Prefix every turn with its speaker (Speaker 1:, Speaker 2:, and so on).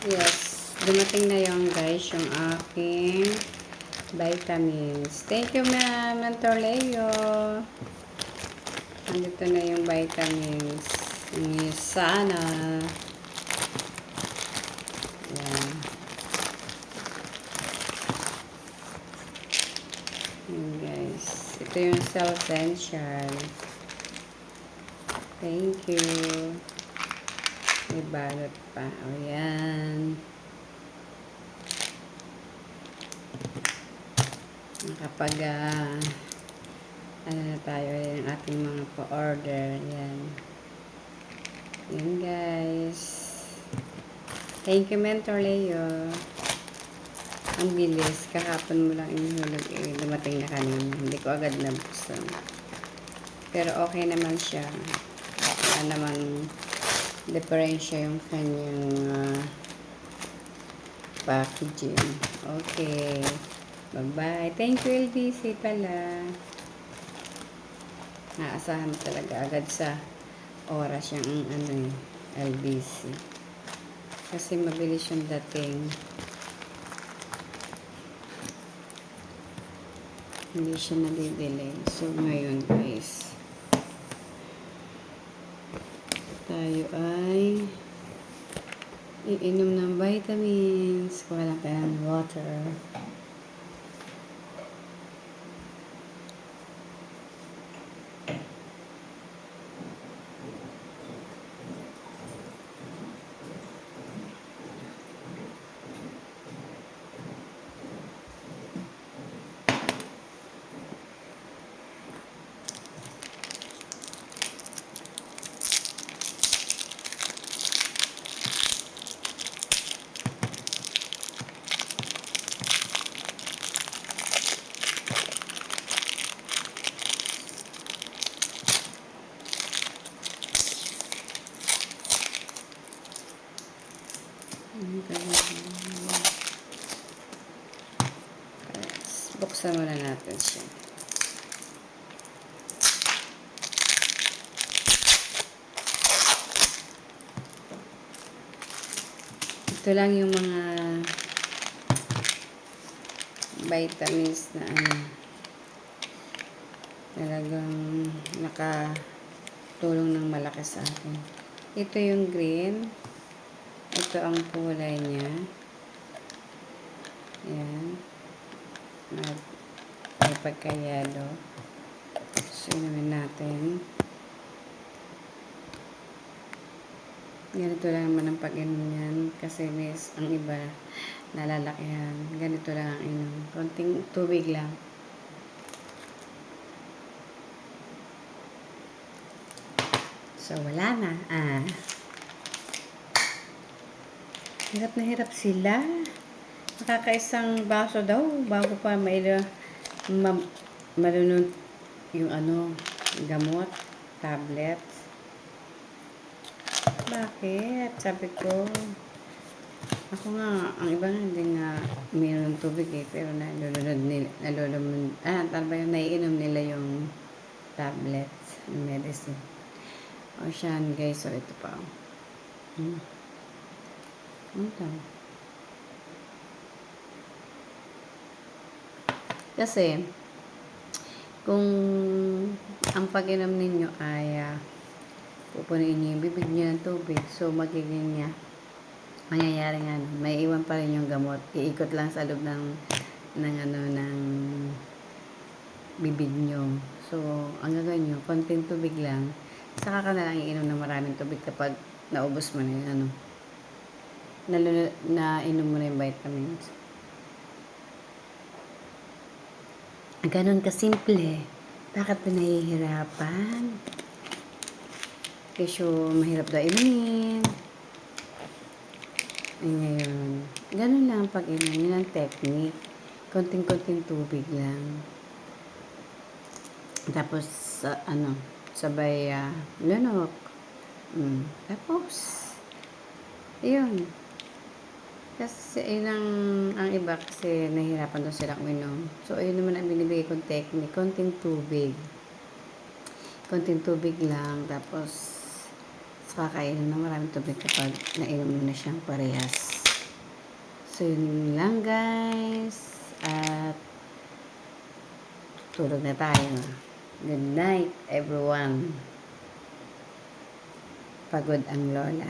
Speaker 1: Yes, dumating na yung guys, yung aking vitamins. Thank you, ma'am, Mentor Leo. Andito na yung vitamins. Yung sana. Yan. Yan guys. Ito yung self-essential. Thank you. May balot pa. O yan. Kapag ano na tayo yung ating mga pa-order. Yan. Yan guys. Thank you, Mentor Leo. Ang bilis. Kahapon mo lang inihulog. Dumating na kanina. Hindi ko agad nabuksan. Pero okay naman siya. Wala naman diferensya yung kanyang packaging. Okay. Bye-bye. Thank you, LBC pala. Naasahan talaga agad sa oras yung LBC. Kasi mabilis yung dating. Hindi siya nadidelay. So, ngayon guys, tayo ay iinom ng vitamins. Kuha lang tayo ng water. Buksan muna natin siya. Ito lang yung mga vitamins na talagang nakatulong ng malaki sa akin. Ito yung green. Ito ang kulay niya. Yan. May pagka-yellow. So, inumin natin. Ganito lang naman ang pag-inom yan. Kasi ang iba nalalakihan. Ganito lang ang inom. Konting tubig lang. So, wala na. Hirap na hirap sila. Nakakaisang baso daw bago pa malunod yung gamot, tablet. Bakit? Sabi ko, ako nga, ang iba nga hindi nga mayroon tubig pero naiinom nila yung tablet, yung medicine. O siyan guys, so ito pa. Ito. Kasi, kung ang pag-inom ninyo ay pupunin niyo yung bibig niyo ng tubig, so magiging mangyayari nga, may iwan pa rin yung gamot. Iikot lang sa loob ng bibig niyo. So, ang gagawin niyo, konting tubig lang. Saka ka na lang iinom ng maraming tubig kapag naubos mo na yung nainom mo na yung vitamins. Ganon kasimple. Bakit ba nahihirapan? Kasi mahirap daw inumin. Ay ngayon, ganon lang ang pag-inom. Yun ang technique. Konting-konting tubig lang. Tapos, sabay lunok. Tapos, yun. Kasi ang iba kasi nahihirapan daw silang uminom. So, ayun naman ang binibigay kong technique. Konting tubig. Konting tubig lang. Tapos, kainom ng maraming tubig kapag nainom mo na siyang parehas. So, yun lang guys. At tulog na tayo. Good night, everyone. Pagod ang lola.